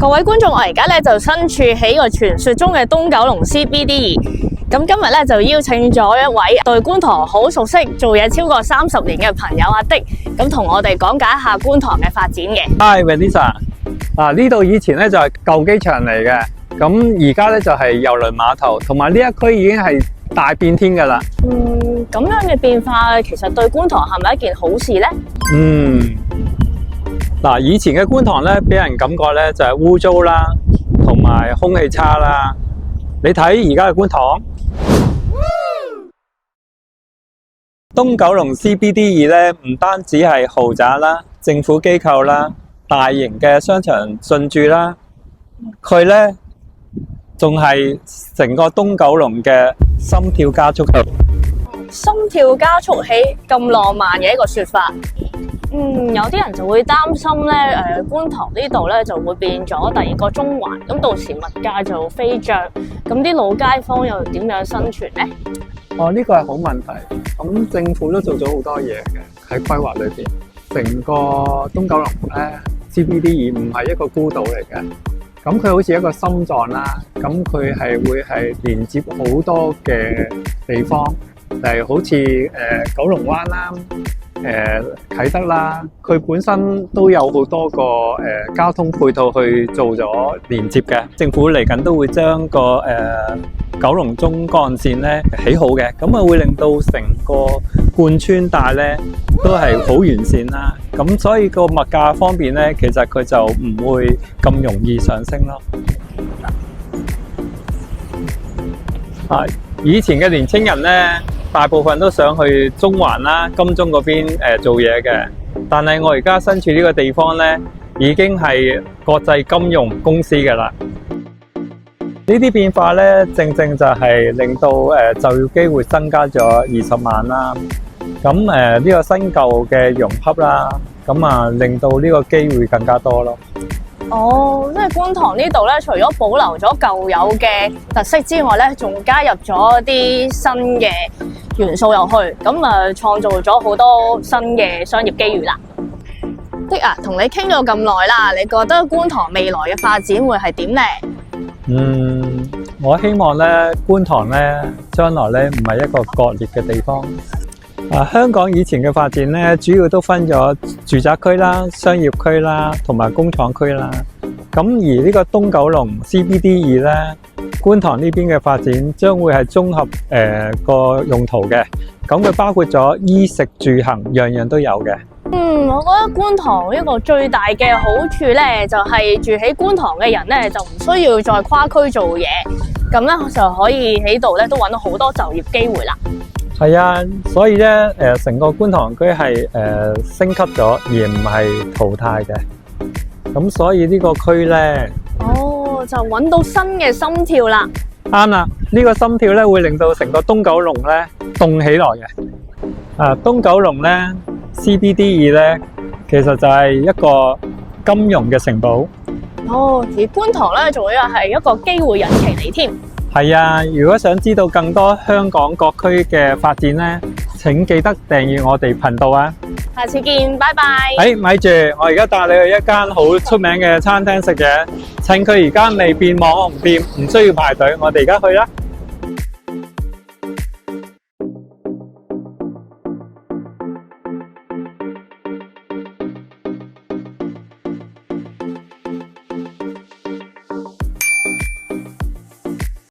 各位觀眾，我而家咧就身處喺個傳說中嘅東九龍 CBD。咁今日咧就邀請咗一位對觀塘好熟悉、做嘢超過30年嘅朋友阿的，咁同我哋講解一下觀塘嘅發展嘅。Hi Vanessa， 呢度以前咧就係舊機場嚟嘅，咁而家咧就係郵輪碼頭，同埋呢一區已經係大變天噶啦。咁樣嘅變化其實對觀塘係咪一件好事呢？以前嘅觀塘咧，俾人感覺咧就係污糟啦，同埋空氣差啦。你睇而家嘅觀塘，東九龍 CBD 2咧，唔單止係豪宅啦、政府機構啦、大型嘅商場進駐啦，佢咧仲係成個東九龍嘅心跳加速器。心跳加速器，咁浪漫嘅一個說法。有啲人就會擔心咧，觀塘呢度咧就會變咗第二個中環，咁到時物價就飛漲，咁啲老街坊又點樣生存呢？呢個係好問題。咁政府都做咗好多嘢嘅喺規劃裏邊，成個東九龍咧 CBD 2唔係一個孤島嚟嘅，咁佢好似一個心臟啦，咁佢係會係連接好多嘅地方，例如好似九龍灣啦。啟德啦，佢本身都有好多個交通配套去做咗連接嘅。政府嚟緊都會將個九龍中幹線咧起好嘅，咁啊會令到成個貫穿帶咧都係好完善啦。咁所以個物價方面咧，其實佢就唔會咁容易上升咯。以前嘅年青人咧，大部分都想去中環啦、金鐘嗰邊做嘢嘅，但係我而家身處呢個地方咧，已經係國際金融公司嘅啦。呢啲變化咧，正正就係令到就業機會增加咗20萬啦。咁呢個新舊嘅融合啦，咁啊令到呢個機會更加多咯。即係觀塘呢度咧，除咗保留咗舊有嘅特色之外咧，仲加入咗啲新嘅元素入去，咁啊創造咗好多新嘅商業機遇啦。同你傾咗咁耐啦，你覺得觀塘未來嘅發展會係點呢？我希望咧觀塘咧將來咧唔係一個割裂嘅地方。香港以前嘅發展咧，主要都分咗住宅區啦、商業區啦，同埋工廠區啦。咁而呢個東九龍 CBD 2咧，觀塘呢邊嘅發展將會係綜合個用途嘅。咁佢包括咗衣食住行，樣樣都有嘅。我覺得觀塘一個最大嘅好處咧，就係住喺觀塘嘅人咧，就唔需要再跨區做嘢，咁咧就可以喺度咧都搵到好多就業機會啦。係啊，所以咧成個觀塘區係升級咗，而唔係淘汰嘅。咁所以呢個區咧，就搵到新嘅心跳啦。啱啦，呢個心跳咧會令到成個東九龍咧動起來嘅。東九龍咧 CBD 2咧，其實就係一個金融嘅城堡。而觀塘咧仲要係一個機會引擎嚟添。係啊，如果想知道更多香港各區嘅發展咧，請記得訂閱我哋頻道啊！下次見，拜拜。咪住，我而家帶你去一間好出名嘅餐廳食嘢，趁佢而家未變網紅店，唔需要排隊，我哋而家去啦。